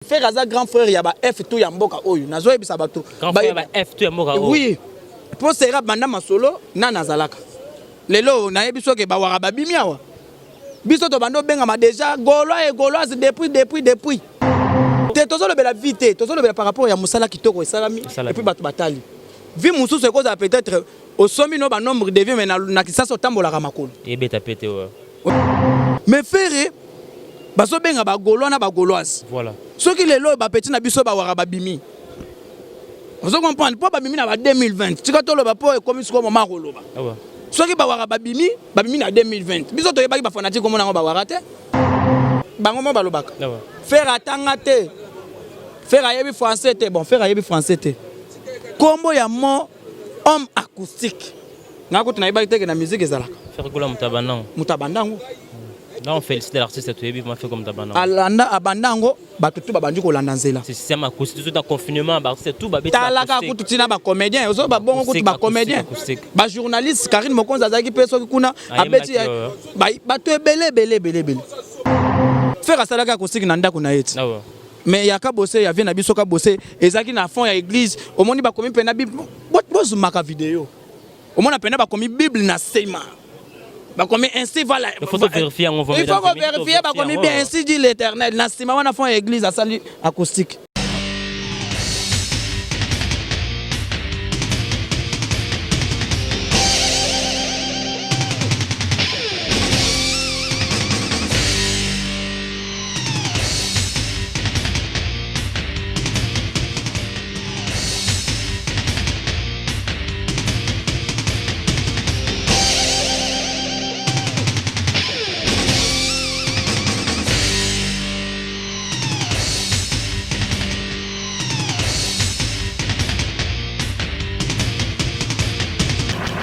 Frère Aza grand frère il y a ba F tout ya mboka oyo nazo yebisa bato grand frère ba F tout ya mboka oyo oui pour sera banda masolo na nazalaka lelo na yebiso ke ba wara ba bimiawa biso to bando benga ma déjà gaulois et gauloises depuis te tozo le bela vite tozo le bela par rapport ya musala kitoko esalami et puis bato batali vi mususu e cause peut-être au sommet no ba nombre de vie mais na kisasa otambola ka makolo et beta pété mais frère baso benga ba gaulois na ba gauloises voilà ceux qui les lois ba petit na biso ba wara ba bimi vous comprenez pour ba bimi na ba 2020 tika to lo ba po e comme ce moment roloba ceux qui ba wara ba bimi na 2020 biso to yebaki ba fanatique comme na ba wara te bango mo ba lobaka faire atanga te faire ayebi français te bon faire ayebi français te kombo ya mo homme acoustique ngako tuna yebaki te na musique ezalaka faire gola mutabandango là on félicite l'artiste tu yebi ma fait comme tabandango alanda abandango batutu babandi ko landa nzela c'est système acoustique tout en confinement ba c'est tout ba beta talaka kutu tina ba comédien ozo ba bongo kutu ba comédien ba journaliste Karine Mokonza azaki peso kuna abeti ba to belé faire asalaka acoustique na ndako na yeti mais ya ka bosser ya vient na biso ka bosser ezaki na fond ya église au moni ba komi pena bible bozumaka vidéo au moni pena ba komi bible na sema ba komi ainsi voilà il faut vérifier on va il faut vérifier ba komi bien ainsi dit l'Éternel na sema wana fond ya église asali acoustique.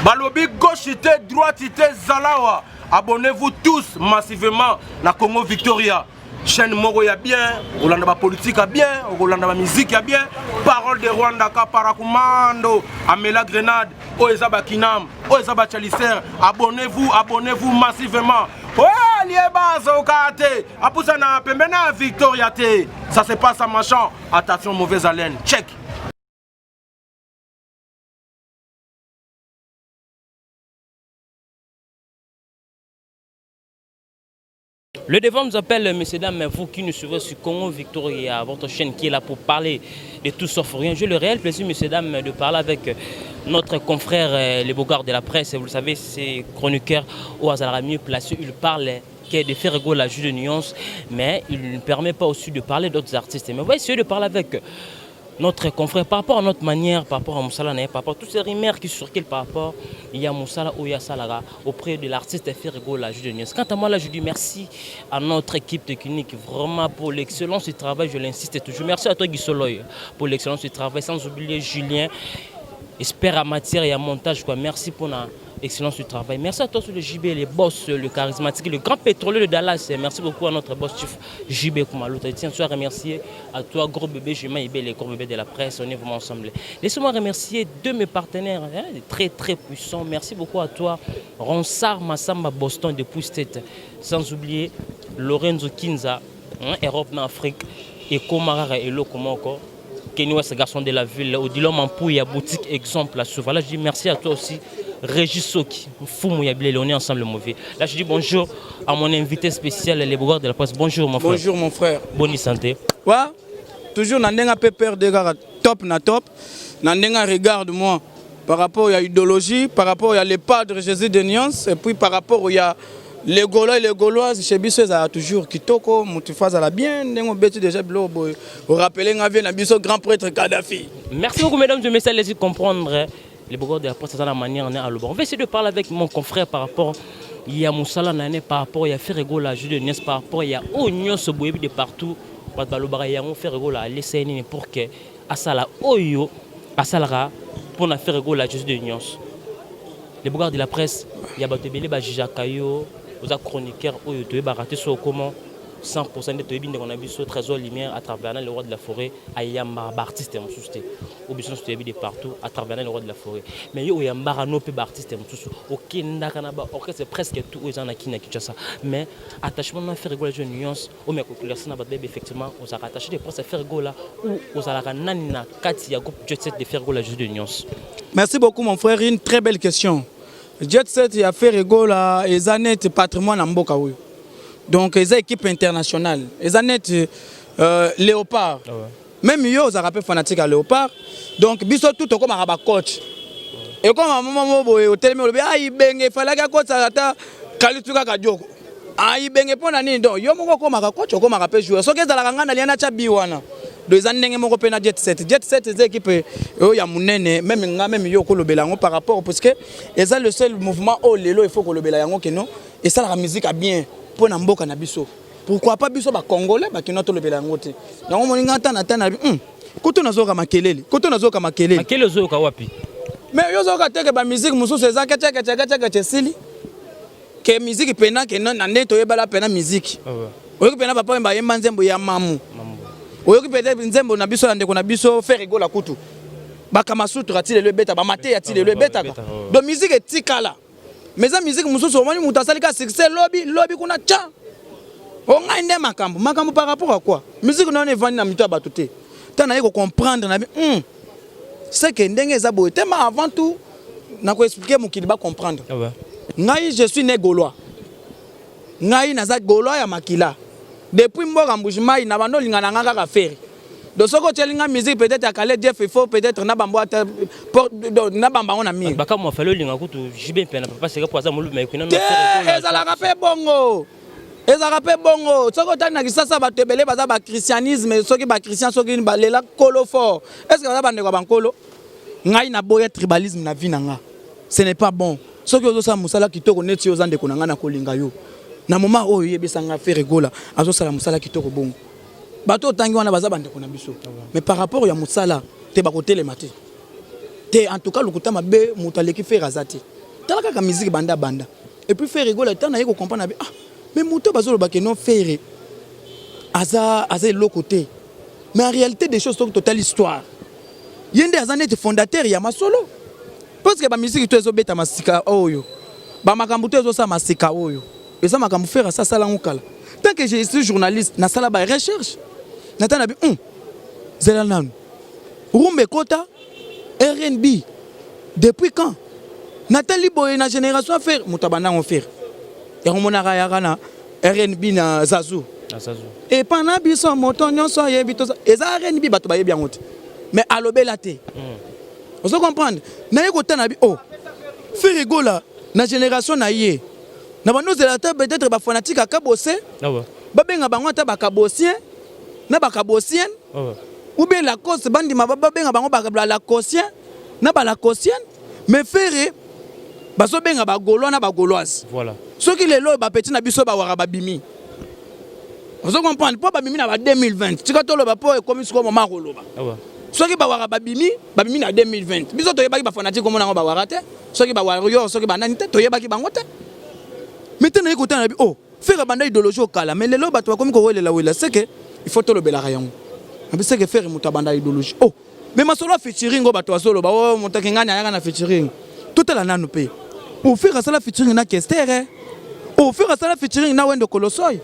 Balobi gauchité, droitité, Zalawa. Abonnez-vous tous massivement na Congo Victoria. Chaîne Moro ya bien, Olanda politique a bien, Olanda musique a bien. Parole de Rwanda ka parakumando, Amela Grenade, Oezaba Kinam, Oezaba Chalicer. Abonnez-vous massivement. Ouais, lieba Zokate. Apusa na pembena Victoria te. Ça se passe à Machan. Attention mauvaise haleine. Check. Le devant nous appelle, messieurs, dames, vous qui nous suivez sur Congo Victoria, votre chaîne qui est là pour parler de tout sauf rien. J'ai le réel plaisir, messieurs, dames, de parler avec notre confrère, les beaux gars de la presse. Vous le savez, c'est chroniqueur au hasard mieux placé. Il parle de faire rigoler la juge de nuance, mais il ne permet pas aussi de parler d'autres artistes. Mais on va essayer de parler avec notre confrère par rapport à notre manière, par rapport à Moussala, par rapport à toutes ces rumeurs qui circulent par rapport il y a Moussala ou il y a Salara auprès de l'artiste Ferrigo la juge de Nias. Quant à moi là je dis merci à notre équipe technique vraiment pour l'excellence du travail, je l'insiste toujours. Merci à toi Guy Soloy pour l'excellence du travail, sans oublier Julien, espère à matière et à montage quoi. Merci pour la excellence du travail. Merci à toi sur le JB, les boss, le charismatique, le grand pétrolier de Dallas. Merci beaucoup à notre boss chef JB Koumalou. Tiens, tu as remercié à toi, gros bébé, Jumain Ibé, les gros bébés de la presse. On est vraiment ensemble. Laissez-moi remercier deux de mes partenaires, très très puissants. Merci beaucoup à toi, Ronsard Massamba Boston depuis State. Sans oublier Lorenzo Kinza, Europe en Afrique, et Komarara et Lokomoko. Kenny West, garçon de la ville, Odilon Mampouya, boutique exemple. Là, je dis merci à toi aussi. Régis Soki, Foumou Yablé, on est ensemble mauvais. Là, je dis bonjour à mon invité spécial, les beaux de la presse. Bonjour, mon frère. Bonjour, mon frère. Bonne santé. Ouais, toujours, Nandenga pépère de gars top na top. Nandenga regarde-moi par rapport à l'idéologie, par rapport à les padres Jésus de Nyons, et puis par rapport à les Gaulois et les Gauloises, chez Bissou, ça a toujours Kitoko, Moutifaz à la bien, Nengo Bétu déjà, vous rappelez, un grand prêtre Kadhafi. Merci beaucoup, mesdames et messieurs, laissez comprendre. Les beaux de la presse, c'est la manière on est à l'eau. On va essayer de parler avec mon confrère par rapport il y a Moussala Nané, par rapport il y a Ferrigo la juge de Nias, par rapport il y a Oignon ce bouébé de partout. Par rapport il y a Ferrigo la laissé pour que Asala Oyo Asalara pour la Ferrigo la juge de Nias. Les beaux de la presse, il y a Batebele Bajija Kayo, aux chroniqueurs Oyo, tu es baraté sur comment 100% de Toyebi on a vu ce trésor lumière à travers le roi de la forêt ayamba artiste en sous-té au business Toyebi de partout à travers le roi de la forêt mais yo yamba no pe artiste en sous OK ndakana ba orchestre presque tout aux en akina Kinshasa mais attachement na faire rigoler jeune nuance au mais population na ba bébé effectivement aux a rattaché des presque faire rigoler ou aux ala nani na kati ya groupe Jet Set de faire rigoler juste de nuance. Merci beaucoup mon frère, une très belle question. Jet Set il a fait rigoler les années patrimoine en mboka oui. Donc les équipes internationales, les années Léopard. Ah ouais. Même yo ça rappelle fanatique à Léopard. Donc biso tout comme un coach. Et comme un moment au télé me ah il benge fallait que coach ça ata kalituka kadioko. Ah il benge pona nini donc yo moko comme un coach comme un rappel joueur. So que za la ngana liana cha biwana. Deux années ndenge moko pena Jet Set. Jet Set les équipes yo ya munene même yo ko lobela ngo par rapport parce que et ça le seul mouvement oh lelo il faut ko lobela yango que non et ça la musique a bien pour na mboka na biso. Pourquoi pas biso ba congolais ba kino to lobela ngo te. Yango moninga tana tana kuto nazoka makelele. Kuto nazoka makelele. Makelele zoka wapi? Mais yo zoka teke ba musique mususu eza ke sili. Que musique pena ke non na ndeto yebala pena musique. Oyo pena papa mba yemba nzembo ya mamu. Oyo peut-être nzembo na biso ndeko na biso faire rigola kutu. Ba kamasutra ti le beta ba mate ya ti le beta. Donc musique etikala. Mais la musique mususu omani mutasali ka succès lobby kuna cha. On a une makambo par rapport à quoi? Musique non est vendue na mito ba tuté. Tana yeko comprendre na c'est que ndenge eza boye tema avant tout na ko expliquer mukili ba comprendre. Ah ouais. Ngai je suis né gaulois. Ngai naza gaulois ya makila. Depuis mboka mbujimai na bando lingana ngaka ka faire. Donc ce que tu as musique peut-être à Calais Jeff il faut peut-être na bambo na bamba on a mis. Baka mo falo linga kutu jibe pena papa c'est pour ça mo mais kuna no faire. Ezala rapé bongo. Ezala rapé bongo. Ce que tu as na kisasa ba tebele baza ba christianisme soki ba christian soki ba lela kolo fort. Est-ce que baza bande ko bankolo? Ngai na boya tribalisme na vie nanga. Ce n'est pas bon. Soki ozo sa musala kitoko neti ozande ko nanga na kolinga yo. Na moment oyo yebisanga faire rigola azo sala musala kitoko bongo. Bato tangi wana baza bande ko na biso. Mais par rapport ya musala te ba côté le maté. Te en tout cas lokuta mabe mutaleki faire azati. Talaka ka musique banda. Et puis faire rigola tana yeko comprendre ah mais muto bazolo ba ke non faire aza le côté. Mais en réalité des choses sont totale histoire. Yende azane te fondateur ya masolo. Parce que ba musique to ezobeta masika oyo. Ba makambu to ezosa masika oyo. Et ça makambu faire ça sala ngukala. Tant que je suis journaliste na sala ba recherche. Natana bi Zelanan. Rumbe Kota RNB. Depuis quand? Nathalie Boye na génération faire mutabana on faire. Et on mona raya na RNB na Zazu. Et pendant biso motonyo so yebito et ça RNB bato ba yebi yangote. Mais alobela te. On se comprendre. Na yekota na bi fait rigola na génération na yé. Na bano zelata peut-être ba fanatique à kabosé. Ba benga bango ta ba kabosien. Na ba kabosien. Ou bien la cause bandi ma ba benga bango ba la cosien. Na ba la cosien. Mais faire baso benga ba gaulois na ba gauloise. Voilà. Ce qui les lo ba petit na biso ba wara ba bimi. On se comprendre pas ba bimi na ba 2020. Tu ka to lo ba po e comme ce moment roloba. Ce qui ba wara ba bimi na 2020. Biso to yeba ki ba fanatique comme na ba wara te. Ce qui ba wara yo ce qui ba nani te to yeba ki bango te. Maintenant écoutez na bi faire banda idéologie au kala mais les lo ba to comme ko welela wela c'est que il faut to lo bela rayon. C'est que faire mutabanda idéologie. Mais ma solo featuring go ba to solo ba mutaki ngani ayanga na featuring. Tout la nanu pe. Pour faire ça la featuring na Kester. Pour faire ça la featuring na Wendo Kolosoy.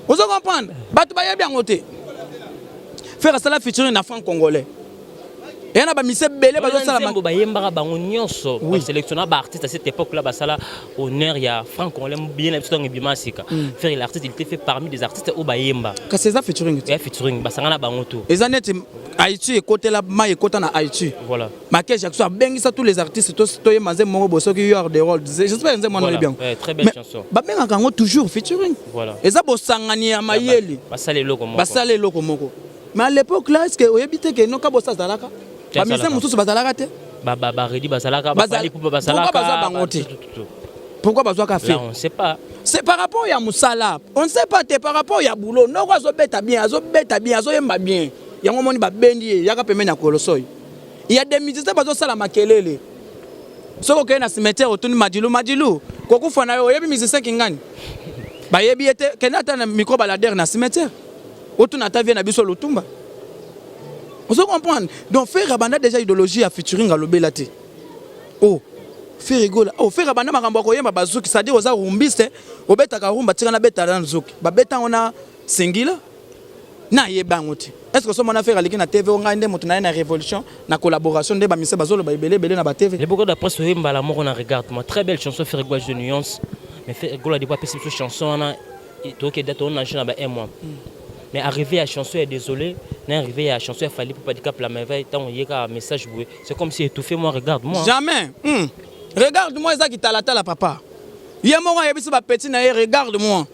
Vous comprenez? Batu ba yebi ngote. Faire ça la featuring na franc congolais. Et on a mis ces belé ba ça la ba yembara bango nyonso sélectionner ba artiste à cette époque là ba sala honneur ya franc congolais bien l'histoire ngibima sika. Faire l'artiste il était fait parmi des artistes au ba yemba. Que c'est ça featuring. Et featuring ba sangana bango to. Les années Haïti et côté là ma et côté na Haïti. Voilà. Maquet Jacques soit bengi ça tous les artistes to yemaze mongo boso qui are the world. J'espère que moi bien. Très belle chanson. Ba benga kango toujours featuring. Voilà. Et ça bo sangani ya mayeli. Ba sale loko moko. Ba sale loko moko. Mais à l'époque là est-ce que oyebite que non ka bossa zalaka? Ba mise mususu bazalaka te. Ba redi bazalaka ba pali pour bazalaka. Pourquoi bazwa ka fait? On sait pas. C'est par rapport à musala. On ne sait pas par rapport à boulot. Non quoi zo beta bien, zo yemba bien. Yango moni ba bendi yaka pemena kolosoy. Il y a des musiciens bazo sala makelele. Soko ke na cimetière otuni Madilu. Koku fana yo yebi musicien kingani. Ba yebi ete kenata na micro balader na cimetière. Auto na ta vie na biso lutumba. On se comprend. Donc faire abanda déjà idéologie à featuring à lobelate. Oh, faire rigola. Oh, faire abanda makambo ko yema bazuki, c'est-à-dire oza rumbiste, obeta ka rumba tika na beta na zuki. Ba beta ona singila. Na yebangote. Est-ce que ce mon affaire aliki na TV on ngande moto na révolution na collaboration de ba mise bazolo ba belé na ba TV. Les beaucoup d'après ce hymne la mort on regarde moi très belle chanson faire rigola de nuance. Mais faire rigola de pas passer cette chanson on to que date on a na ba un mois. Mais arrivé à chanson est désolé, n'est arrivé à chanson il fallait pour pas dire cap la merveille tant il y a un message boué. C'est comme si étouffé moi regarde moi. Jamais. Regarde-moi ça qui tala tala papa. Yemo ya biso ba petit na regarde-moi.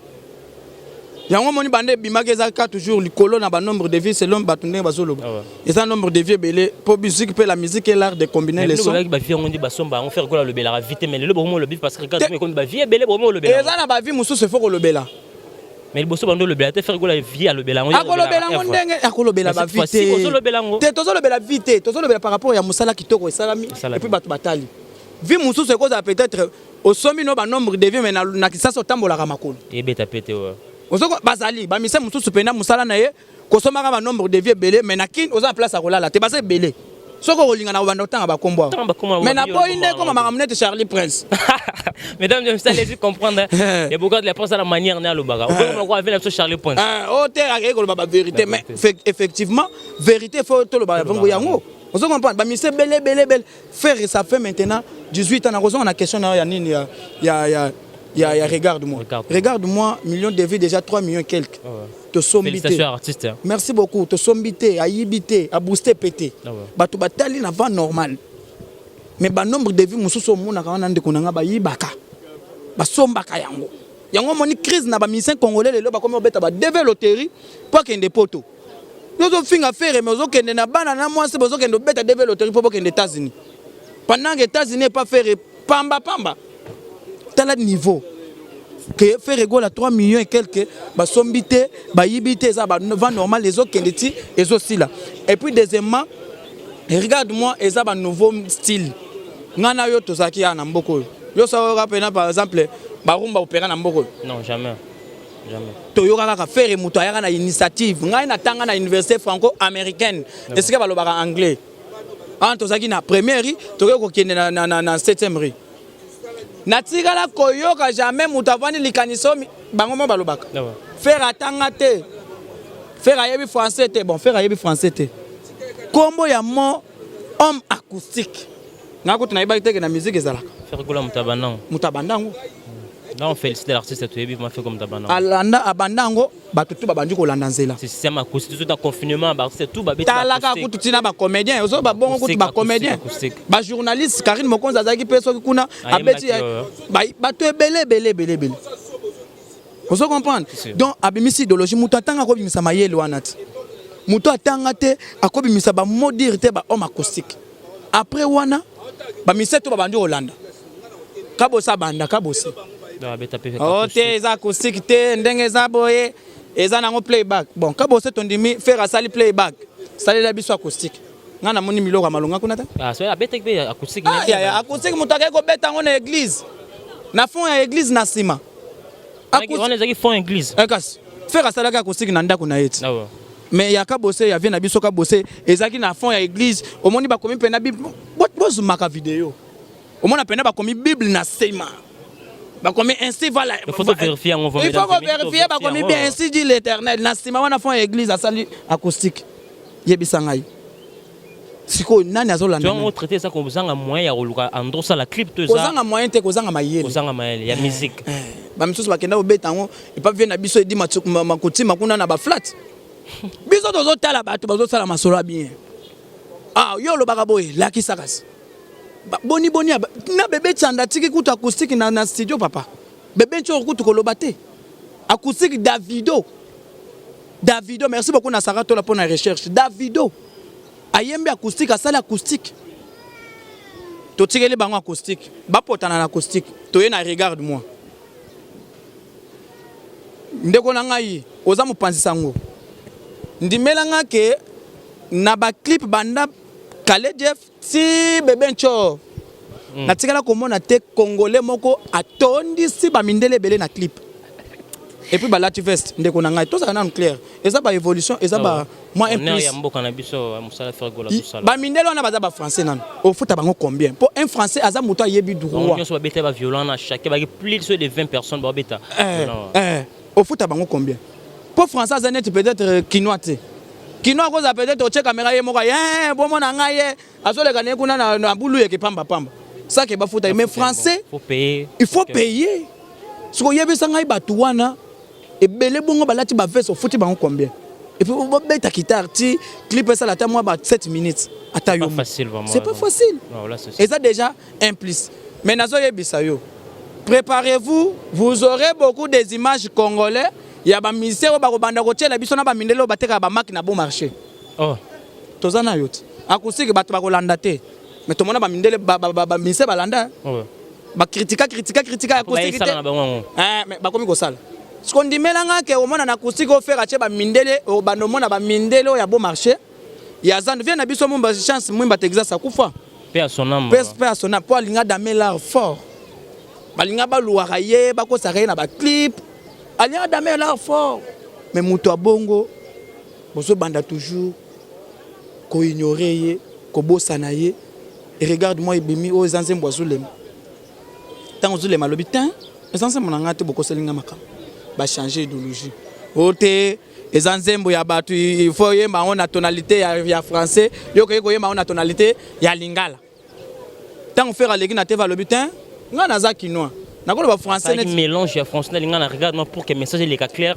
Yango moni bande bimake za ka toujours likolo na ba nombre de vie selon batunde bazolo. Et ça nombre de vie belé pour musique peut la musique et l'art de combiner les sons. Mais ba vie on dit ba somba on faire quoi le bela vite mais le bon le bif parce que regarde comme ba vie belé bon le bela. Et ça na ba vie musu se faut le bela. Mais le bosso bando le bela te faire quoi la vie à le bela. Akolo bela ndenge akolo bela ba vite. Te tozo le bela vite, tozo le bela par rapport ya musala kitoko esalami et puis batu batali. Vie musu se cause peut-être au sommet no ba nombre de vie mais na kisasa otambola ka makolo. Et beta pété ouais. Ozoko bazali ba mise mususu pena musala na ye kosomaka ba nombre de vieux belé mais na kin oza place akolala te base belé soko kolinga na banda tanga ba kombo mais na boinde comme makamnete Charlie Prince. Mesdames et messieurs, allez-y comprendre il y a beaucoup de la pense à la manière na lo baga on va avec Charlie Prince oh terre ko ba vérité mais effectivement vérité faut to lo ba vango yango ozoko comprendre ba mise belé faire ça fait maintenant 18 ans na raison on a question na ya nini ya regarde-moi. Regarde-moi, millions de vues, déjà 3 millions et quelques. Te sombité. Félicitations artiste. Merci beaucoup. Te sombité, à yibité, à booster, pété. Batu batali na va normal. Mais ba nombre de vues, mususu mona kana ndeko nanga ba yibaka. Ba sombaka yango. Yango moni crise na ba musicien congolais lelo ba komi obeta ba deve loterie pour kende poto. Yozo finga faire mais ozo kende na bana na mwasi bozo kende obeta deve loterie pour kende États-Unis. Pendant que les États-Unis pas faire pamba. Tel niveau que faire rigoler à 3 millions et quelques ba sombité ba yibité ça ba va normal les autres qui et aussi là et puis deuxièmement regarde-moi et ça ba nouveau style ngana yo to saki ya na mboko yo ça rappena par exemple ba rumba opéra na mboko non jamais to yo kaka faire muto ya na initiative ngai na tanga na université franco-américaine est-ce que ba lo ba anglais en to saki na première to ko kende na 7e rue natikala koyoka jamais mutavani likanisomi bango mo balobaka faire atanga te faire ayebi français te bon faire ayebi français te kombo ya mo homme acoustique ngako tunayiba teke na musique ezalaka faire kola mutabandango là on félicite l'artiste tu yebi ma fait comme tabandango alanda abandango batutu babandi kolanda nzela c'est système acoustique tout en confinement ba c'est tout ba beta talaka kutu tina ba comédien ozo ba bongo kutu ba comédien ba journaliste Karine Mokonza azaki peso kuna abeti ba to belé ozo comprendre donc abimisi idéologie mutu atanga ko bimisa mayele wanati mutu atanga te akobimisa ba modire te ba homme acoustique après wana ba miseto ba bandi Hollande kabosa banda kabosi oh te za acoustique te ndenge za boye eza nango playback bon kabose tondimi faire asali playback sali la biso acoustique ngana moni miloko malonga kuna ta ah so abete be acoustique ya acoustique mutaka ko beta ngo na église na fond ya église na sima on ezaki fond église ekas faire asali ka acoustique na ndako na yeti mais ya kabose ya vient na biso kabose ezaki na fond ya église omoni ba komi pena bible bozumaka vidéo omona pena ba komi bible na sima. Comme ainsi voilà. Il faut vérifier on va. Il faut vérifier ba comme bien ainsi dit l'Éternel. Na sima wana fond église asali acoustique. Yebisangai. Siko nani azolanda. Tu as traité ça comme zanga moyen ya koluka androsa la clip to ça. Kozanga moyen te kozanga mayele. Kozanga mayele ya musique. Ba misusu bakenda obeta ngo et pas vient na biso edi makoti makuna na ba flat. Biso tozo tala bato bazo sala masolo bien. Ah yo lo bakaboye la kisakasi. Boni na bébé tchanda tiki kutu acoustique na studio papa bébé tcho kutu koloba te acoustique Davido merci beaucoup na Sarato la pour la recherche Davido ayembe acoustique asala acoustique to tikeli bango acoustique bapotana na acoustique to na regarde-moi ndeko na ngai oza mopanzisa ngo ndimelanga ke na ba clip banda Kale Jeff si bébé ncho natikala komona te congolais moko atondi si ba mindele belé na clip Et puis la veste ndeko na ngai tout ça na clair. Et ça ba évolution et ça ba moi un plus. Ba mindelo na baza ba français nan. Au foot bango combien? Pour un français aza muto yebi droit. On so ba beta ba violent na chaque ba plus de 20 personnes ba beta. Au foot bango combien? Pour français aza net peut-être quinoa te. Quinoa cause peut-être au check caméra ye moko bon mon na ngai azo le gagner kuna na bulu ye ke pamba. Ça que ba foot mais français faut payer. Il faut payer. Ce que yebi sanga batu wana et belé bongo balati ba veste au foot bango combien? Et puis vous bête guitare ti clip ça la ta moi 7 minutes ata yo. C'est pas facile. Et ça déjà implice. Mais nazo yebisa yo. Préparez-vous, vous aurez beaucoup des images congolais. Il y a ba misère ba banda ko tiela biso na ba mindelo bateka ba marque na bon marché. Oh. Tozana yot. Akusiki batu ba ko landa te. Mais tout le monde ba mindele ba misère ba landa. Ouais. Ba critica akusiki te. Mais ba komi ko sala. Ce qu'on dit melanga ke au mona na akusiki ko faire ache ba mindele o ba no mona ba mindelo ya bon marché. Ya zan vient na biso mumba chance mumba Texas akufa. Paix à son âme. Paix à son âme. Pour linga damer l'art fort. Ba linga ba luara ye ba ko sa na ba clip. Alia damer l'art fort. Mais muto abongo bozo banda toujours ko ignorer ye, ko bosana ye. Et regarde-moi ibimi o zanzembo azulema. Tant azulema lobitin, zanzembo na ngate boko selinga makam. Ba changer idéologie. Ote ezanzembo ya batu il faut yemba on a tonalité ya français, yo ko yemba on a tonalité ya lingala. Tant on faire legi na te va lobitin, nga na za kinois. Nakolo ba français net mélange ya français lingala regarde moi pour que message les clair.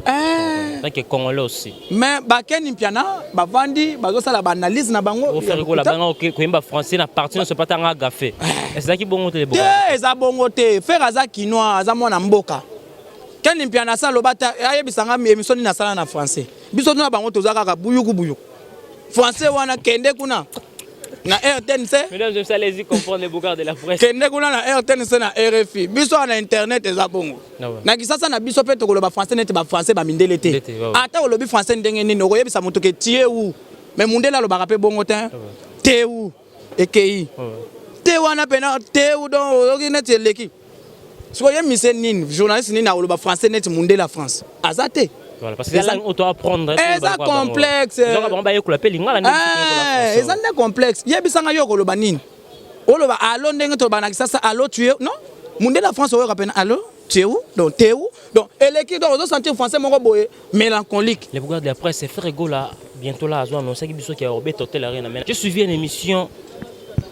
Donc que congolais aussi. Mais ba ken impiana ba vandi bazo sala ba analyse na bango. Au faire la bango ko yemba français na partie se pas tanga gafé. C'est ça qui bongo te le bongo. Eza bongo te, faire aza kinois aza mona mboka. Ken impiana sa lobata ayebisanga émission na sala na français. Biso na bango tozaka ka buyuku. Français wana kende kuna. Na RTNC. Mesdames, je allez-y comprendre les bougards de la presse. Kende kuna na RTNC na RFI. Biso na internet eza bongo. Na kisasa na biso pe to koloba français net ba français ba mindele te. Ata olobi français ndenge nini okoyebisa moto ke tie ou. Mais mundela lo ba pe bongo te. Te ou ekei. Te wana pena te ou don okinet leki. Soyez mise nini journaliste nini na oloba français net mundela France. Azate. Voilà, parce que là, on doit apprendre. C'est complexe. C'est complexe. Il y a des gens qui ont dit allo ndenge to banaki sasa allo tu es non monde la France on rappelle allo tu es où donc et l'équipe doit sentir français mon boye mélancolique. Les bougards de la presse c'est frère Gola bientôt là on sait que qui a Robert Hotel Arena. J'ai suivi une émission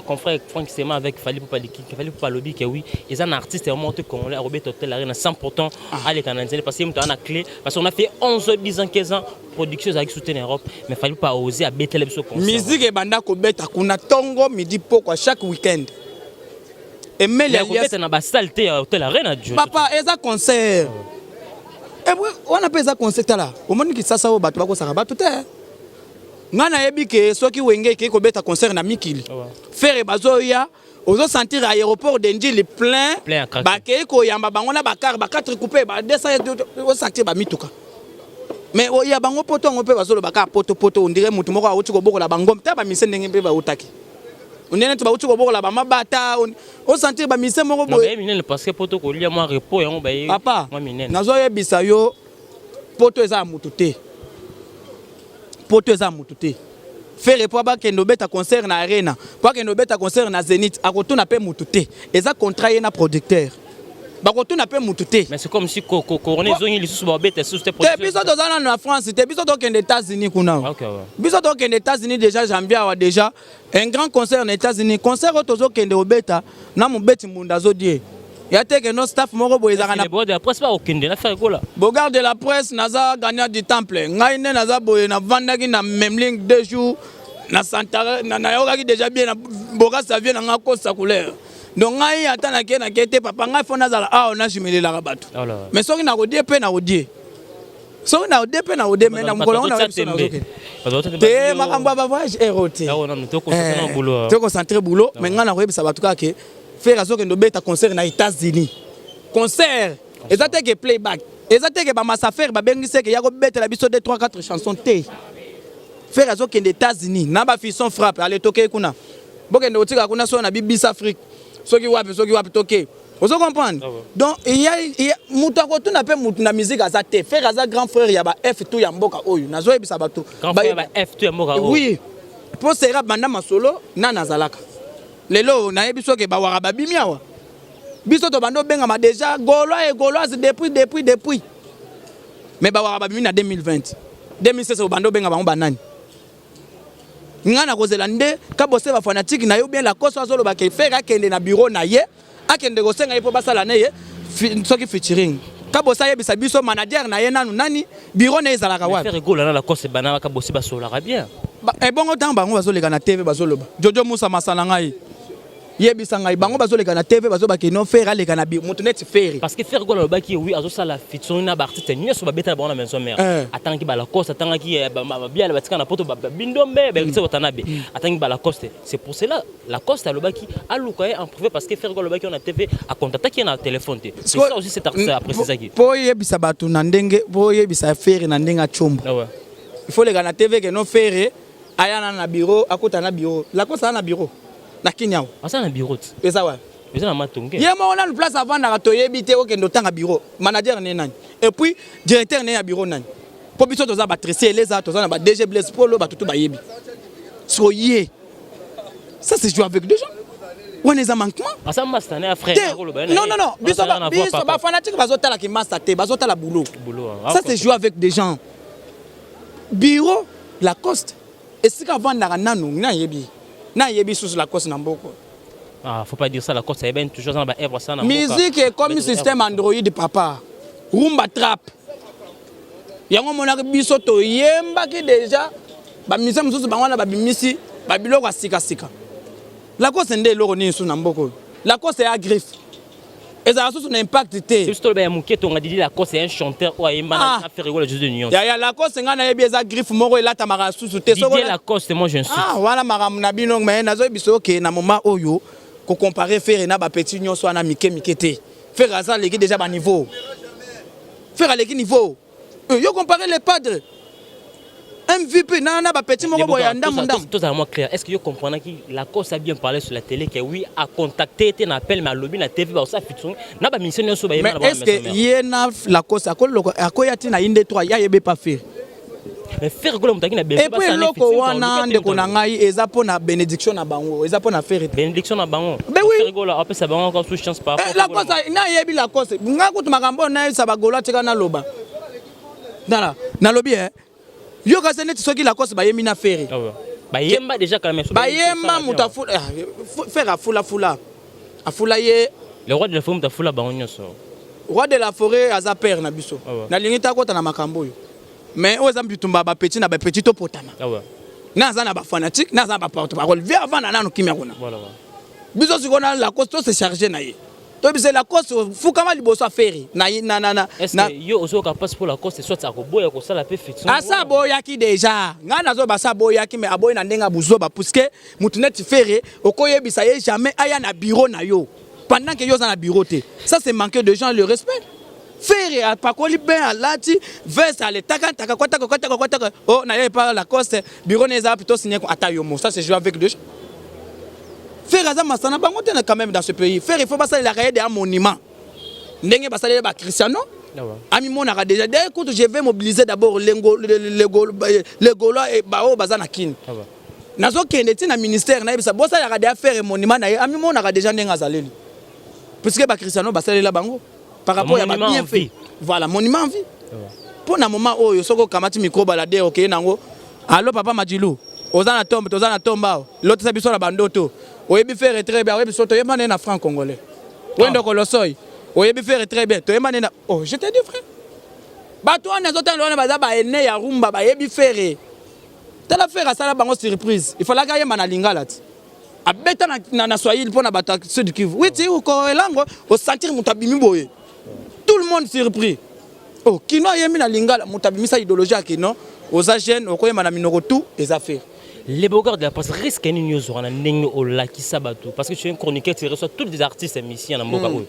confrère Franck Sema avec Fali Poupa Lobi que oui, ils sont un artiste vraiment congolais Robert Hotel Arena 100% à les Canadiens parce qu'il y a une clé parce qu'on a fait 11 10 ans 15 ans production avec soutien Europe mais fallait pas oser à bêter les concert. Musique et banda ko beta kuna tongo midi poko chaque week-end. Et mais les bêtes na ba saleté Hotel Arena. Papa eza concert. Et oui, on appelle ça concert là. Au moment qui ça va battu ba ko saka battu te. Ngana yebi ke soki wenge ke ko beta concert na mikili. Faire bazoya ozo sentir aéroport d'Enjili plein ba ke ko yamba bango na bakar ba 4 coupé ba 200 o sentir ba mituka. Mais o ya bango poto ngope bazolo baka poto on dirait mutu moko awuti ko bokola bango mta ba mise ndenge mpe ba utaki. Onene to ba uti ko bokola ba mabata o sentir ba mise moko boye. Non mais parce que poto ko lia moi repos yango ba yi. Papa nazo yebisa yo poto eza mutu te. Poto eza mutu te. Faire pour ba kendo beta concert na arena, pour kendo beta concert na Zénith, akotuna pe mutu te. Eza contrat na producteur. Ba kotuna pe mutu te. Mais c'est comme si Coroné zoni li sous ba beta sous te producteur. Te biso tozana na France, te biso to kende États-Unis kuna. OK. Biso to kende États-Unis déjà janvier wa déjà un grand concert aux États-Unis. Concert tozo kende obeta na mu beti munda zodie. Il y a que nos staff moko boyezaka na bord de la presse pas aucun de la faire quoi là. Bogard de la presse naza gagnant du temple. Ngaine naza boye na vandaki na memling 2 jours na santara na yokaki déjà bien na boga ça vient na ko sa couleur. Donc ngai ata na kete papa ngai fona zala on a jumelé la bato. Mais soki na odie pe na odie. Soki na odie pe na odie mais na mkolongo na biso na zoke. Te makambo ba voyage eroté. Ah non, to concentrer na boulot. To concentrer boulot mais nga na koyebisa bato ka ke faire azo que ndobeta concert na États-Unis. Concert ezate que playback. Ezate que ba masafer ba bengise que ya ko beta la biso 2 3 4 chansons te. Faire azo que les États-Unis na ba fison frappe aller toquer kuna. Boke ndo tika kuna so na Bibis Afrique. Soki wapi toke. Vous comprenez? Donc, il y a Moutako, tu n'as pas la musique à sa tête. Faire à grand frère, il y a F tout Yamboka Oyo. Nazoe Bisabato. Grand frère, F tout Yamboka Oyo. Oui. Pour ce rap, Banda Masolo, Nana Zalaka. Lelo, na yebiso ke bawara babimiawa. Biso to bando benga ma déjà Gaulois et Gauloises depuis. Mais bawara babimi na 2020. 2016 au bando benga bango banani. Ngana kozela nde ka bosse ba fanatique na yo bien la cause azolo ba ke faire akende na bureau na ye, akende go senga ipo basala na ye, soki featuring. Ka bossa ye bisa biso manager na ye nani bureau na ezalaka wapi. Faire gola na la cause bana ka bosse ba solara bien. E bongo temps bango bazoleka na TV bazoloba. Jojo Musa masala ngai. Yebisa ngai bango bazoleka na TV bazoba ke no faire aleka na moto net faire. Parce que faire gola ba ki oui azo sala featuring na ba artiste nyoso ba beta ba na maison mère. Atangi ba la cause atangi bien la batika na poto ba bindombe ba kitse watanabe. Atangi ba la cause. C'est pour cela la cause aloba ki aluka en privé parce que faire gola ba ki on a TV a contacter qui na téléphone. C'est ça aussi cet artiste a précisé qui. Po yebisa batu na ndenge po yebisa faire na ndenga chombo. Il faut les gars na TV que no faire aya na bureau akota na bureau. La cause na bureau. Na Kinyao. Asa na bureau. Eza wa. Eza na matonge. Yé mo na place avant na to yebite o kendo tanga bureau. Manager né nani. Et puis directeur né ya bureau nani. Po biso to za ba tresser les autres to za na ba DG Blaise Polo ba tutu ba yebi. Soyez. Ça c'est jouer avec des gens. On est en manquement. Asa master né frère. Non. Biso ba fanatique bazotala ki master te, bazotala boulot. Ça c'est jouer avec des gens. Bureau Lacoste. Et si qu'avant na nanu na yebi. Na yebi sous la cause namboko. Ah, faut pas dire ça, la cause, c'est bien toujours dans la œuvre ça. Musique est comme un système Android de papa. Rumba trap. Yango mona biso to yemba ki déjà ba misa mususu bangwana ba bimisi ba biloko sika. La cause ndé loko ni sous namboko. La cause est à griffe. Et ça a sous un impact té. Juste le mouké to ngadi la cause est un chanteur ou yemba na faire rigoler juste de nuance. Ya la cause ngana yebi za griffe moko elata mara sous té so. La cause moi je suis. Ah voilà mara na bino mais nazo biso ke na moment oyo ko comparer faire na ba petit nyonso na mike té. Faire ça leki déjà ba niveau. Faire leki niveau. Yo comparer les padres. MVP na ba petit moko boyanda munda. Totalement clair. Est-ce que vous comprenez que la cause a bien parlé sur la télé que oui a contacté un appel mais lobby na TV ba ça featuring na ba mission nyonso ba yema na ba. Mais est-ce que yena la cause akoyati na inde 3 ya yebe pas faire. Mais faire gola mutaki na bien. Et puis loko wana ndeko na ngai eza pona bénédiction na bango, eza pona faire. Bénédiction na bango. Ben oui. Faire gola après ça bango encore sous chance par rapport. La cause na yebi la cause. Ngakutu makambo na ça ba gola tika na loba. Na lobby yo kasene tisoki la cause ba yemi na faire. Ba yemba déjà quand même. Ba yemba mutafu faire afula ye le roi de la forêt mutafula bango nyonso. Roi de la forêt aza père na biso. Na lingita kota na makambo yo. Mais aux amis tumba ba petit na ba petit to potama. Na za na ba fanatique, na za ba porte-parole. Viens avant na no kimekona. Voilà. Biso sikona la cause to se charger na ye. To bise la cause fukama liboso affaire. Na. Est-ce que yo ozo capable pour la cause soit ça ko boya ko sala pe fiction. Asa boya ki déjà. Ngana zo ba sa boya ki mais aboy na ndenga buzoba puisque mutunet faire okoye bisa ye jamais aya na bureau na yo. Pendant que yo za na bureau te. Ça c'est manquer de gens le respect. Faire à pakoli ben à lati verse à l'étaka taka oh na yé pas la cause bureau neza plutôt signé ko atayomo ça c'est jouer avec deux. Faire à ça masana bango tena quand même dans ce pays. Faire il faut pas ça la rayer des monuments. Ndenge ba saler ba Cristiano. Ami mon a déjà écoute je vais mobiliser d'abord les Gaulois et bao bazana kin. Nazo kende tina ministère na yebisa bosa ya rader faire monument na ami mon a déjà ndenga zaleli. Puisque ba Cristiano ba saler la bango. Par rapport à bien fait. Voilà, monument en vie. Pour un moment où soko kamati micro balader OK nango. Allo papa Madjilou. Ozana tombe, l'autre c'est biso la bandoto. Oyebi faire très bien, oyebi soto yemane na franc congolais. Wendo kolosoy. Oyebi faire très bien. To yemane na oh, je te dis frère. Ba toi na zotan lona baza ba ene ya rumba ba yebi faire. Tala faire ça la bango surprise. Il fallait gagner na lingala. Abeta na Swahili pour na bata Sud Kivu. Oui, tu ko elango au sentir mutabimi boye. Tout le monde surpris. Oh, kino yemi na lingala mutabimisa idéologie kino aux agents okoyema na minorotu les affaires. Les blogueurs de la presse risquent une news on a nengo au laki sabatu parce que tu es un chroniqueur tu reçois tous les artistes musiciens na mboka oyo.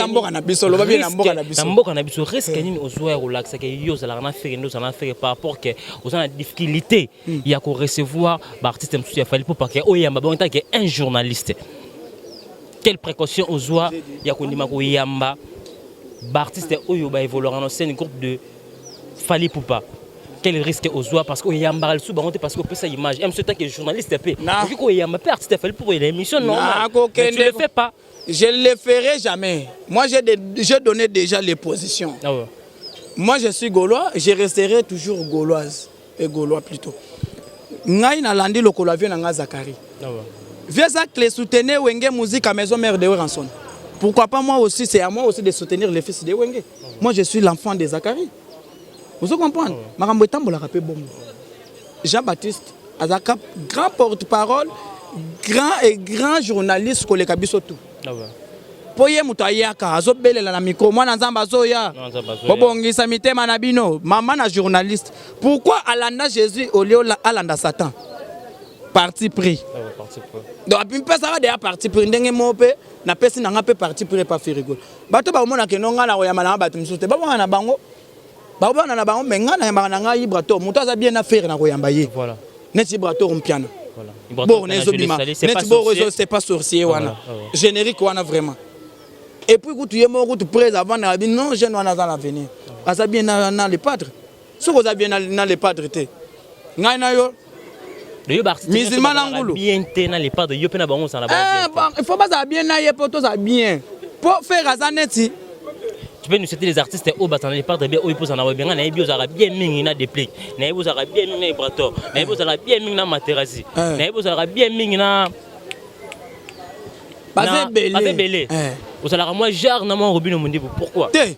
Mboka na biso loba bien na mboka na biso. Mboka na biso risque nini ozoya au lac c'est que yo za la na faire nous na faire par rapport que aux a difficulté il y a qu'on recevoir artiste musicien fallait pour pas que oyamba bon tant que un journaliste. quelle précaution aux oies ya kondima ko yamba artiste oyo ba évoluer en scène groupe de Fally Poupa. Quel risque aux oies parce que yamba le sous parce que peut ça image aime ce temps que journaliste peu vu ko yamba peu artiste Fally Poupa l'émission normale tu le fais pas. Je ne le ferai jamais. Moi j'ai donné déjà les positions. Ah ouais. Moi je suis gaulois, je resterai toujours gauloise et gaulois plutôt. Ngai na landi lokolo avion na Zakari. Ah ouais. Viens ça les soutenir Wenge musique à maison mère de Ranson. Pourquoi pas moi aussi, c'est à moi aussi de soutenir les fils de Wenge. Moi je suis l'enfant de Zakari. Vous comprenez? Makambo tambola rapé bon. Jean-Baptiste Azaka, grand porte-parole, grand journaliste ko le kabiso tout. Ah ouais. Poye mutayaka azobelela na micro mwana nzamba zoya. Bobongisa mitema na bino, maman na journaliste. Pourquoi alanda Jésus au lieu alanda Satan? Parti pris. Donc puis ça va déjà parti pris ndenge mope na pesi na ngape parti pris pas faire rigolo. Bato ba mona ke nonga na oyama na bato msote. Ba mona na bango. Ba mona na bango menga na yamba na nga ibrato. Muto za bien affaire na koyamba ye. Voilà. Net ibrato mpiano. Voilà. Bon, c'est pas sorcier wana. Générique wana vraiment. Et puis quand tu es mort, tu prêts avant na non, je n'en ai pas l'avenir. Ça bien dans les padres. Ce que ça bien dans les padres té. Ngai na yo. Musulman l'angolo. Bien té dans les padres, yo pe na bango ça na ba. Il faut pas ça bien na pour tout ça bien. Pour faire ça net. Tu peux nous citer les artistes au bas dans les padres bien au pose na bien na bio za bien mingi na déplique. Na bio za bien mingi na brato. Na bio za bien mingi na materasi. Na bio za bien mingi na Bazé belé. Vous allez moi genre na mon Robino Mundibu. Pourquoi? Té.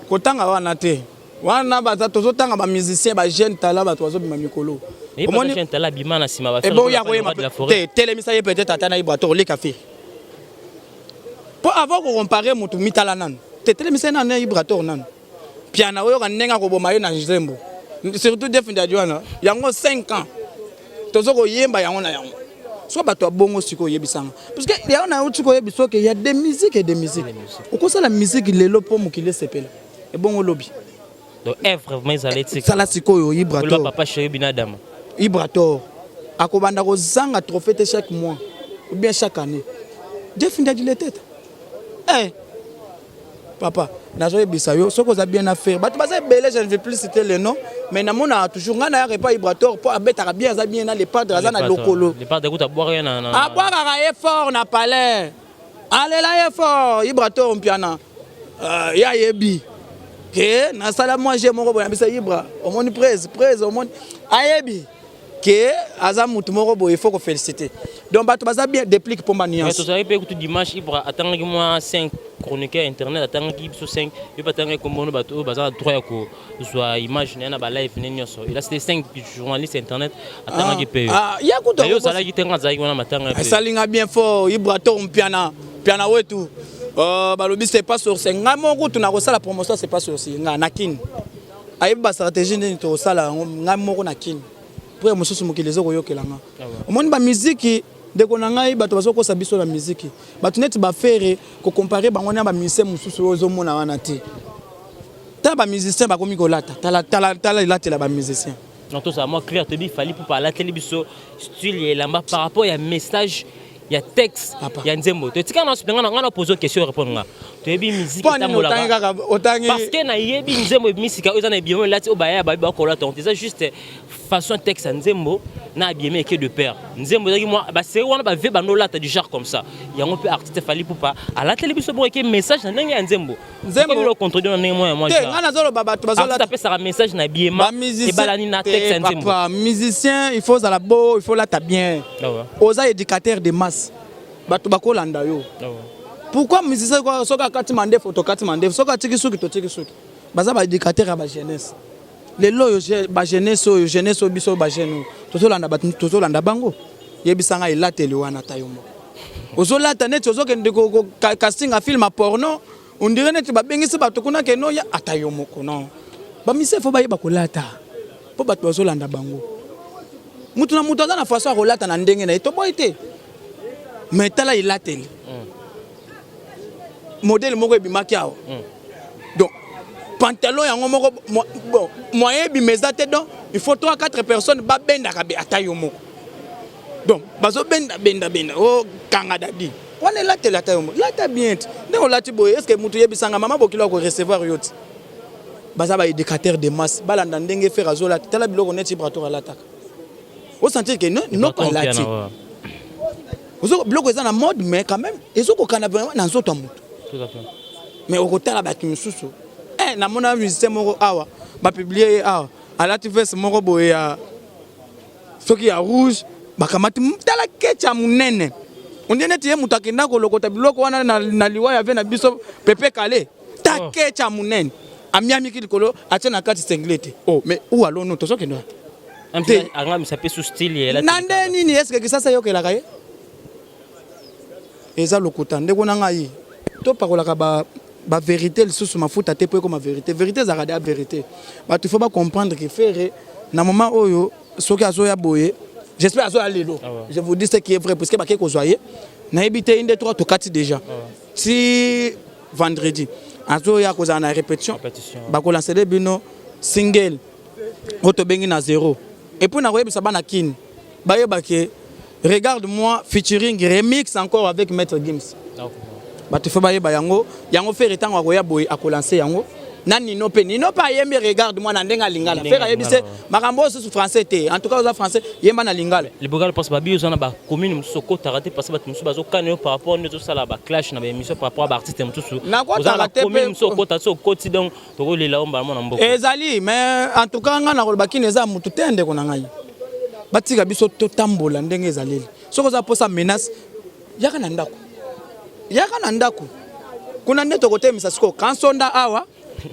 Kotanga wana té. Wana baza tozotanga ba musicien ba jeune tala ba tozo bima mikolo. Et ba jeune tala bima na sima ba faire de la forêt. Té télémisa ye peut-être atana ibrato le café. Pour avoir ko comparer mutu mitala nan. Té télémisa na ibrato nan. Piana oyo kanenga ko boma yo na Nzembo. Surtout definda diwana. Yango 5 ans. Tozo ko yemba yango na yango. Soit bato bongo siko yebisanga parce que il y a on a autre ko yebiso que il y a des musiques et des musiques au cause la musique lelo po mukile sepela et bongo lobby donc œuvre mais alétique ça la siko yo ibrato le papa chéri binadama ibrato akobanda ko zanga trophée chaque mois ou bien chaque année définir de la tête papa nazo yebisa yo soko za bien affaire bato baza belé je ne vais plus citer les noms mais na mona toujours ngana ya pas ibrator pour abeta bien za bien na les padres za na lokolo les padres écoute à boire rien à boire à fort na palais allez là fort ibrator mpiana ya yebi que na sala moi j'ai mon robot bisa ibra au monde presse au monde ayebi que aza mutu moko boye il faut ko féliciter donc bato baza bien déplique pour ma nuance mais to ça peut écouter dimanche ibra attendre moi 5 chroniqueur internet attendre qui so 5 il pas attendre comme bato baza 3 ko soit image na ba live nenyoso il a c'était 5 journalistes internet attendre qui peut ya kuto yo sala qui tenga za wana matanga pe salinga bien fort ibra to mpiana wetu balobi c'est pas sur 5 ngamo kutu na ko sala promotion c'est pas sur 5 nakin ayi ba stratégie ni to sala ngamo na kin pour mosusu mokileza ko yokelanga omoni ba musique de ko ngai bato bazoko sabiso la musique bato net ba faire ko comparer bango na ba musicien mosusu ozo mona wana te ta ba musicien ba komi ko lata tala la ba musicien non tout ça moi clair te bi Fally Poupa la télévision style et là par rapport à message il y a texte il y a Nzembo tu tika na supanga ngana poser question répondre nga tu bi musique tambola parce que na yebi Nzembo musique eza na bien là o ba ya ba ko lata on c'est juste façon texte Nzembo na bien mais que de père Nzembo zaki moi ba c'est wana ba ve ba no lata du genre comme ça il y a un peu artiste Fally Poupa à la télévision pour que message na ndenge Nzembo le contredire na moi te ngana zolo baba to bazola taper ça message na bien et balani na texte Nzembo papa musicien il faut za la beau il faut la ta bien oza éducateur de masse bato bakolanda yo pourquoi musicien ko soka kati mande photo kati mande soka tiki suki to tiki suki baza ba éducateur ya ba jeunesse lelo yo ba jeunesse biso ba jeune tozolanda bango yebisanga elateli wana tayomo ozolata net ozokende ko casting a film porno on dirait net ba bengisi bato kuna ke no ya atayomo kono ba mise fo ba yeba kolata po bato bazolanda bango mutu na mutu na façon kolata na ndenge na to boite mais tala elateli modèle moko ebimaki awo donc pantalon yango moko bon moyen bimeza te donc il faut 3-4 personnes ba benda ka be atayo moko donc bazo benda o kanga dadi On est là, là, bien. On l'a dit, est-ce que Moutouye Bissanga, maman, pour qu'il a recevoir Yot? Bazaba éducateur de masse, balandandenge faire à Zola, tel biloko on est vibratoire à l'attaque. Vous sentez que non, pas là. Vous avez bloqué ça en mode, mais quand même, ils ont qu'un vraiment dans d'autres mots. Tout à fait. Mais au côté là, qui me sous. Eh, na mon ami, c'est mon awa, bah publier awa. À la tu fais ce moro boy à. Ce qui est rouge, bah comme tu t'as la quête à mon nene. On dit que mutakenda ko lokota biloko wana na liwa ya vena biso pepe calé. Ta quête à mon nene. Amiami kilikolo atena kati senglete. Oh, mais où allons-nous to soki no? Un peu angam ça peut sous style et là. Nande nini est-ce que ça ça yokela kaye? Eza lokota ndeko na ngai. To parola ka ba vérité le sous ma faute te comme vérité. Vérité za rada vérité. Ba tu faut pas comprendre que faire na moment oyo soki azoya boye. J'espère azoya lelo. Je vous dis ce qui est vrai parce que ba keko zoyer. Na ebité inde 3 to 4 déjà. Si vendredi azoya ko za na répétition. Ba ko lancer le bino single auto bengi na 0. Et puis na koyebisa bana kin. Ba yeba ke regarde-moi featuring remix encore avec Maître Gims. Bah tu fais bailler yango faire temps akoya boy akolancer yango. Nani no pe nino pa yembe regarde-moi na ndenga lingala. Faire yebise makambo sous français té. En tout cas aux français yemba na lingala. Les bogal passe ba bio na ba commune musoko taraté parce que ba musu bazo kanyo par rapport à ça là ba clash na ba émission par rapport à artiste musu. Na ko taraté commune musoko ta so koti donc to le la omba mona mboko. Ezali mais en tout cas nga na ko bakine za mutu tende ko na ngai. Batika biso to tambola ndenge ezaleli. Soko za posa menace yaka na ndako. Yaka na ndako. Kuna ndeto kote misasiko kansonda awa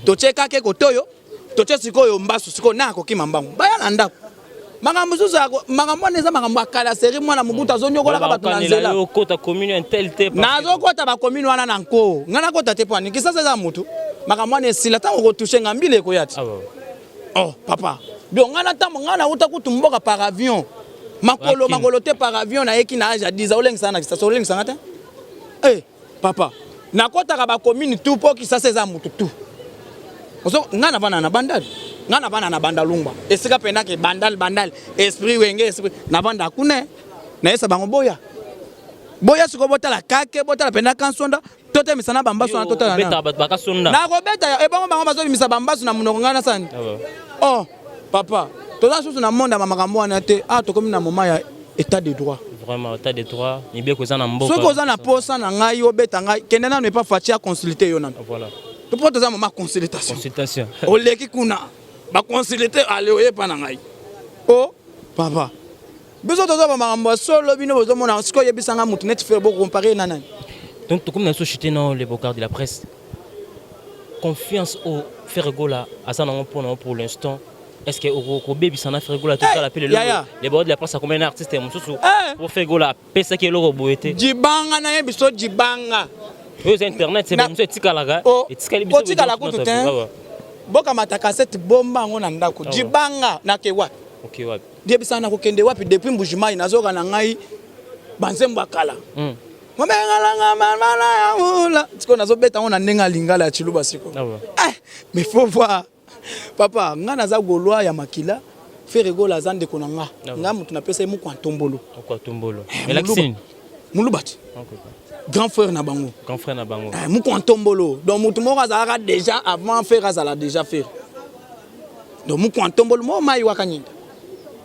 tocheka ke kotoyo toche sikoyo mbasu siko nako kimambangu. Baya na ndako. Makambo zuza makambo neza makambo akala seri mwana mubuta zonyokola ka batu na nzela. Na kota commune intelité. Na zo kota ba commune wana na nko. Ngana kota te pani kisasa za mutu. Makambo ne sila tango ko toucher ngambile ko yati. Oh papa. Donc ngana tambo ngana uta kutumboka par avion. Makolo te par avion na eki na aja 10 oleng sana kisa oleng sana ta. Eh papa. Na kota ka ba commune tout po kisasa za mutu tout. Oso ngana bana na bandal. Ngana bana na bandalumba. Esika pena ke bandal esprit wenge esprit na banda kune. Na esa bango boya. Boya siko botala kake botala pena kansonda tote misana bambaso na tota na. Beta baka sonda. Na ko beta e bango bazo misa bambaso na munoko ngana sana. Oh papa, toza sous na monde makambo wana te to comme na moment ya état de droit. Vraiment état de droit, ni bien ko za na mboka. Soko za na posa na ngai obeta ngai kenena ne pas fatia consulter yo nana. Voilà. To po toza moment consultation. Consultation. O leki kuna ba consulter ale oye pa na ngai. Oh papa. Beso toza ba makambo solo bino bozo mona siko yebisanga mutu net faire beaucoup comparer na nani. Donc tout comme dans société non les bocards de la presse. Confiance au Ferregola à ça non pour l'instant. Est-ce que au bébé ça n'a Ferregola tout ça l'appelle les bords de la presse à combien d'artistes pour Ferregola pesa que le boete. Djibanga na yebiso djibanga. Aux internet c'est même tikalaga et tikala ko tout hein. Boka mataka cette bomba ngona ndako djibanga na ke wapi. OK wapi. Debisa na ko kende wapi depuis Mbujimai nazoka na ngai banzemba kala. Mama ngalanga mama ya ula. Tiko nazobeta ngona ndenga lingala ya chiluba siko. Mais faut voir. Papa, ngana za golwa ya makila, Ferregola zande konanga. Ngamu tunapesa mu kwa tombolo. Kwa tombolo. Elaxine. Mulubati. Grand frère na bango. Grand frère na bango. Mu kwa tombolo. Donc mutu mo azara déjà avant faire azala déjà faire. Donc mu kwa tombolo mo mai wakanyinda.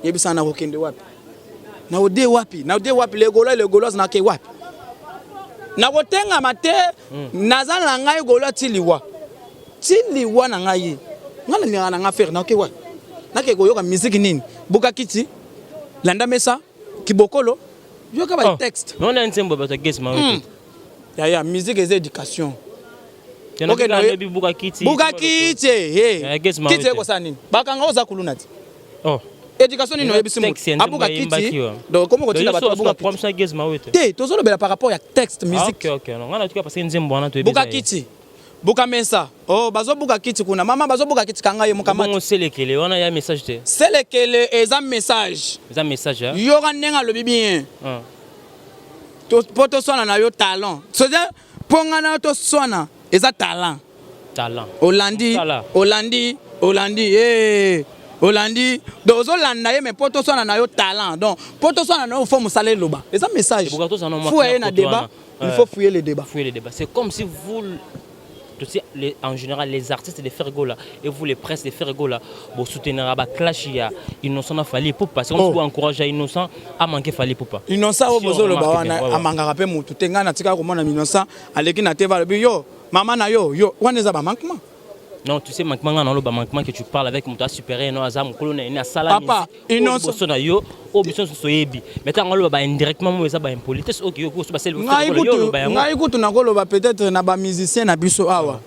Yebisa na kokende wapi? Na ode wapi? Na ode wapi le golo na ke wapi? Na kotenga mate nazala ngai golo tiliwa. Tiliwa na ngai. Ngana ni ana faire na ke wa na ke ko yoka musique nini buka kiti landa mesa kibokolo yoka ba texte non na ntembo ba guess ma ya musique et éducation OK na buka kiti hey kiti ko sa nini bakanga oza kulunati éducation nini yebisi mu abuka kiti donc comment continue ba buka promotion guess ma wete te tozolo bela par rapport ya texte musique OK non ngana tuka parce que nzembo wana to buka kiti buka mesa bazo buka kiti kuna mama bazo buka kiti kanga ye mukamata bon selekele wana ya message te selekele eza message yoka nenga lobi bien to poto sona na yo talent so dire ponga na to sona eza talent Hollandi Hollandi donc ozolanda ye mais po toswana na yo talent donc po toswana na yo faut musala loba et ça message faut aller na débat il faut fouiller les débats c'est comme si vous en général les artistes de Fergo là et vous les presses de Fergo là vous soutenir à clash il y a innocent a fallu pour passer comme vous encourager innocent à manquer fallu pour pas innocent au bozolo ba wana amangaka pe mutu tenga na tika ko mona innocent aleki na teva yo maman na yo wana za ba manquement. Non, tu sais, manquement que tu parles avec mon supérieur, non, Azam, colonel, a salam. Papa, innocent. Mais tant que indirectement, ça va impolitesse. Ok, peut-être na ba musicien na biso awa.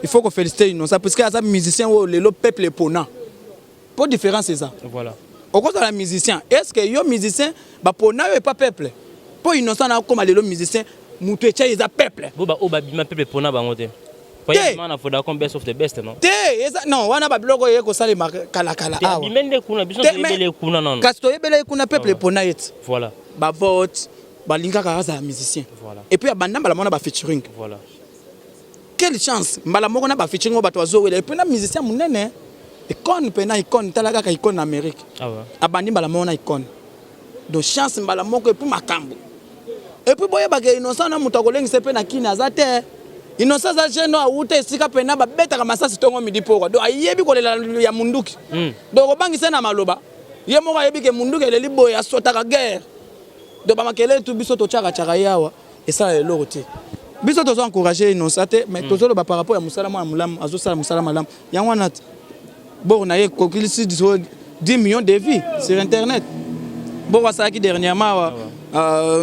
Il faut qu'on félicite innocent parce que as musicien le peuple est pona. Pour différence c'est ça. Voilà. Au cause de la musicien, est-ce que yo musicien ba pona et pas peuple? Pour innocent na comme le musicien, mutu echa eza peuple. Bo ba peuple pona bangote. Non, best of the best, non? Non, on a pas bloqué et qu'on s'allait kala. Peuple voilà. Ba vote, ba linga karaza musicien. Voilà. Et puis abanda bala mona ba featuring. Voilà. Quelle chance, mbala moko na ba featuring o bato azo et puis na musicien munene. Icône pena icône talaga ka icône en Amérique. Ah ouais. Abandi mbala mona icône. Donc chance mbala moko et puis makambo. Et puis boye ba ke innocent na mutakolengi sepe na kina zate. Innocent za jeune a ute sika pena ba beta ka masasi tongo midi poko do ayebi ko lela ya munduki do ko bangisa na maloba ye moko ayebi ke munduki ele libo ya sota ka guerre do ba makele tu biso to chaka yawa et ça le roté biso to encourager Innocent mais to zolo ba par rapport ya musala mo mulam azo sala musala malam ya wana bon na ye ko kilisi 10 millions de vies sur internet bon ça qui dernièrement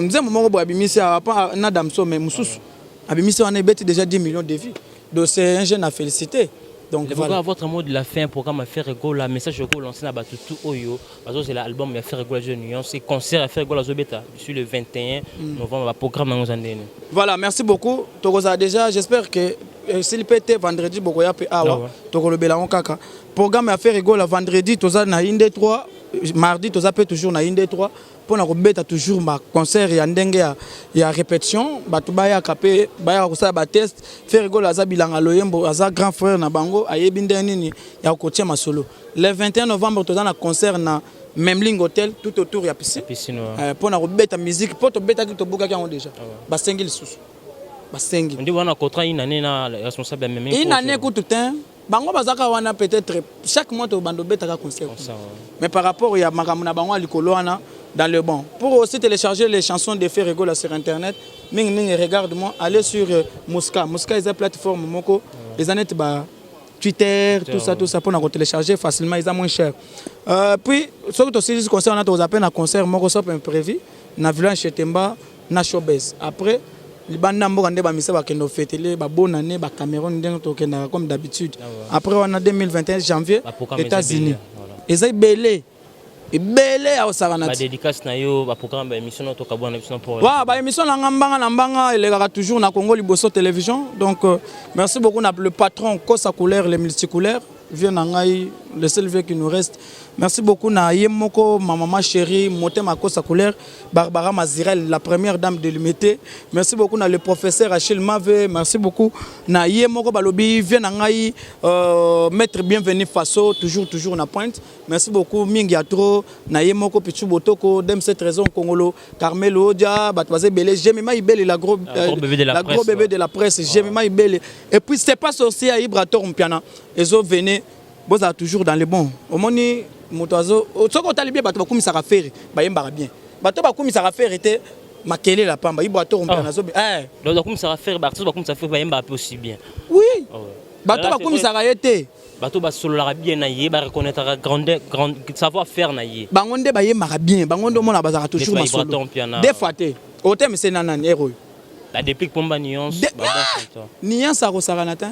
nzembo moko bo abimisi apa na damso mais mususu Abimisi on a déjà 10 millions de vies. Donc c'est un jeune à féliciter. Donc voilà. Votre mot de la fin, programme à faire rigolo, la message que vous lancez là-bas tout Oyo, parce que c'est l'album à faire rigolo jeune union, c'est concert à faire rigolo à Zobeta sur le 21 novembre, programme dans nos années. Voilà, merci beaucoup. Togoza déjà, j'espère que s'il peut être vendredi bokoya pe awa, Togolo Belango kaka. Programme à faire rigolo vendredi toza na inde 3, mardi toza peut toujours na inde 3. Pour nous mettre toujours ma concert et en répétition batu baya kapé baya kosa ba test faire rigolo aza bilanga loyembo aza grand frère na bango ayebinde nini ya kotia masolo le 21 novembre toza na concert na Memling Hotel tout autour ya piscine pour nous mettre musique pour to beta ki to buka ki déjà ba sengi lisusu ba sengi ndi wana contrat une année na responsable ya Memling une année ko tout temps bango bazaka wana peut-être chaque mois to bando beta ka concert mais par rapport ya makamuna bango alikolo wana dans le bon. Pour aussi télécharger les chansons de Fait Rigolo sur internet, regarde-moi, allez sur Mosca. Mosca est une plateforme moko. Les années Twitter, tout ça pour nous télécharger facilement, ils sont moins cher. Puis ce que aussi concert on a aux appels à concert moko sop imprévu, na village Chetemba, na showbiz. Après les bandes n'amborandé ba misa ba kendo fêter ba bonne année ba Cameroun ndenge comme d'habitude. Après on a 2021 janvier États-Unis. Ils ont belé et belé à Osarana. Ba dédicace na yo ba programme ba émission to ka bonne émission pour. Wa ba émission na ngambanga il est toujours na Congo Liboso télévision. Donc merci beaucoup na le patron Kosa couleur les multicouleurs vient ngai le seul vieux qui nous reste. Merci beaucoup na Yemoko, ma maman chérie, Motema Kosa couleur, Barbara Mazirel, la première dame de l'Umité. Merci beaucoup na le professeur Achille Mave, merci beaucoup na Yemoko Balobi vient ngai maître bienvenu Faso toujours na pointe. Merci beaucoup Mingiatro, na Yemoko Pichu Botoko, dem cette raison Congolo, Carmelo Odia, Batwaze Belé, Jemima Ibele la gros bébé de la presse, Jemima Ibele. Et puis c'est pas sorcier à Ibrator Mpiana. Ils ont venu vous êtes toujours dans les bons. Au moment motozo, ce qu'on t'a bien, bateau comme ça va faire, bayemba bien. Bateau comme ça va faire était maquillé la pamba, Ibrator Mpiana. Donc comme ça va faire, bateau comme ça fait bayemba aussi bien. Oui. Bateau comme ça va été. Bateau ba solo la bien naïe, ba reconnaître grand savoir faire naïe. Bangonde bayemba bien, bangonde mon la bazara toujours ma solo. Des fois té. Au thème c'est nanan héros. La déplique pomba nuance. Nuance à Rosaranata.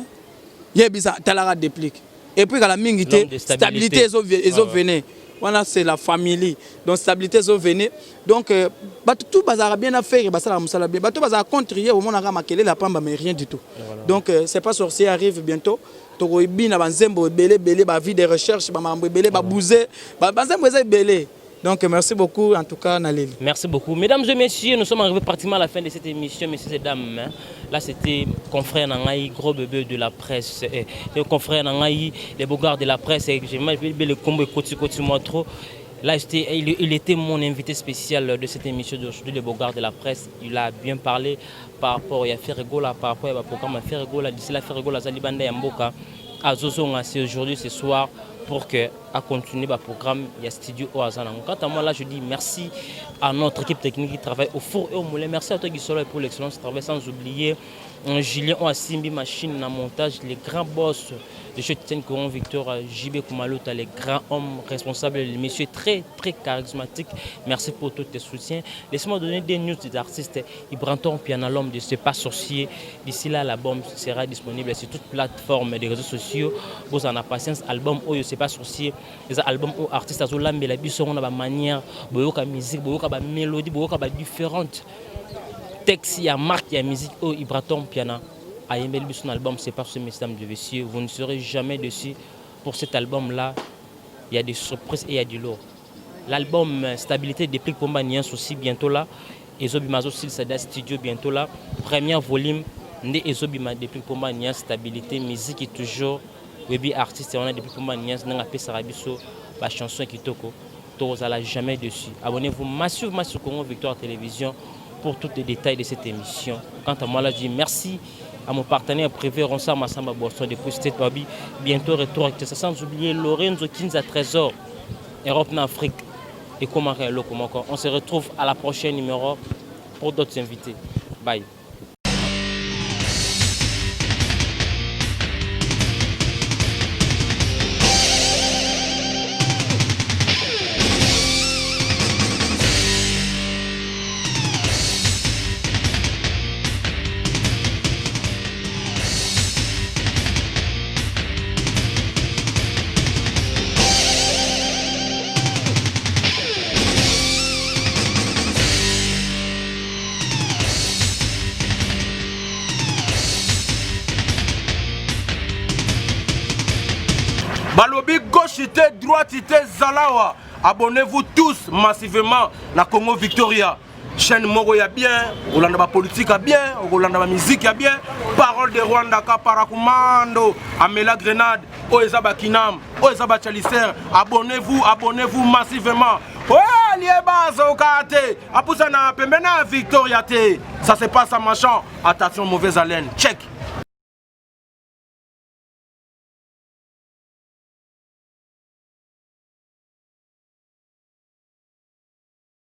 Yebisa talara déplique. Et puis quand la mingité stabilité ils ont venu. Voilà c'est la famille. Donc stabilité ils ont venu. Donc tout bazar bien à faire basala musala bien. Bato bazar contrer au monde makele la pamba mais rien du tout. Donc c'est pas sorcier arrive bientôt. Tokoibi na banzembo belé ba vie de recherche ba mambo belé ba bouzer ba banzembo eza belé. Donc merci beaucoup en tout cas Naleli. Merci beaucoup. Mesdames et messieurs, nous sommes arrivés pratiquement à la fin de cette émission, messieurs et dames. Là c'était confrère Nangaï, gros bébé de la presse, confrère Nangaï, les beaux gars de la presse, j'ai mal vu le combo côté moi trop. Là, il était mon invité spécial de cette émission d'aujourd'hui, le beau gars de la presse. Il a bien parlé par rapport à Ferregola, par rapport au programme Ferregola, d'ici la Ferregola, Zalibanda Yamboka, à Zozonga, c'est aujourd'hui, ce soir, pour que à continuer le programme, il y a Studio Oazana. Quant à moi, là, je dis merci à notre équipe technique qui travaille au four et au moulin. Merci à toi, Guissolo, pour l'excellence du travail, sans oublier Julien Oasimbi, machine à montage, les grands boss de chez Tien Coron, Victor, JB Koumalouta, les grands hommes responsables, les messieurs très charismatiques. Merci pour tous tes soutiens. Laissez-moi donner des news des artistes. Ibranton Piana, l'homme de Ce Pas Sorcier. D'ici là, l'album sera disponible sur toutes les plateformes des réseaux sociaux. Vous en avez patience. Album où C'est Pas Sorcier. Les albums où artistes à Zolambe, la bison, on a une manière, la musique, la mélodie, la différentes. Texte, il y a marque, il y a musique, Ibraton Piana. A aimé son album, C'est Pas ce mesdames de messieurs. Vous ne serez jamais dessus. Pour cet album-là, il y a des surprises et il y a du lourd. L'album Stabilité déplique pour Niens aussi bientôt là. Ezobimazo Silsada Studio bientôt là. Premier volume, Né Ezobima déplique pour Niens Stabilité, musique est toujours. Webi artiste, on a déplique pour Niens, n'a pas Sarabiso, la chanson qui toko. Vous n'allez jamais dessus. Abonnez-vous massivement sur Congo Victoire Télévision pour tous les détails de cette émission. Quant à moi, là, je dis merci à mon partenaire privé Ronsa Massamba Boston depuis State Babi. Bientôt retour avec ça, sans oublier Lorenzo Kinza Trésor, Europe en Afrique et comment on se retrouve à la prochaine numéro pour d'autres invités. Bye. Balobi gauchité, droitité, Zalawa. Abonnez-vous tous massivement à Congo Victoria. Chaîne Moro ya bien, Olanda politique a bien, Olanda musique a bien. Parole de Rwanda Kaparakumando, Amela Grenade, Oezaba Kinam, Oezaba Chalicer. Abonnez-vous massivement. Ouais, liébaz au kate. Apoussana pembena Victoria te. Ça se passe à machin. Attention, mauvaise haleine. Check.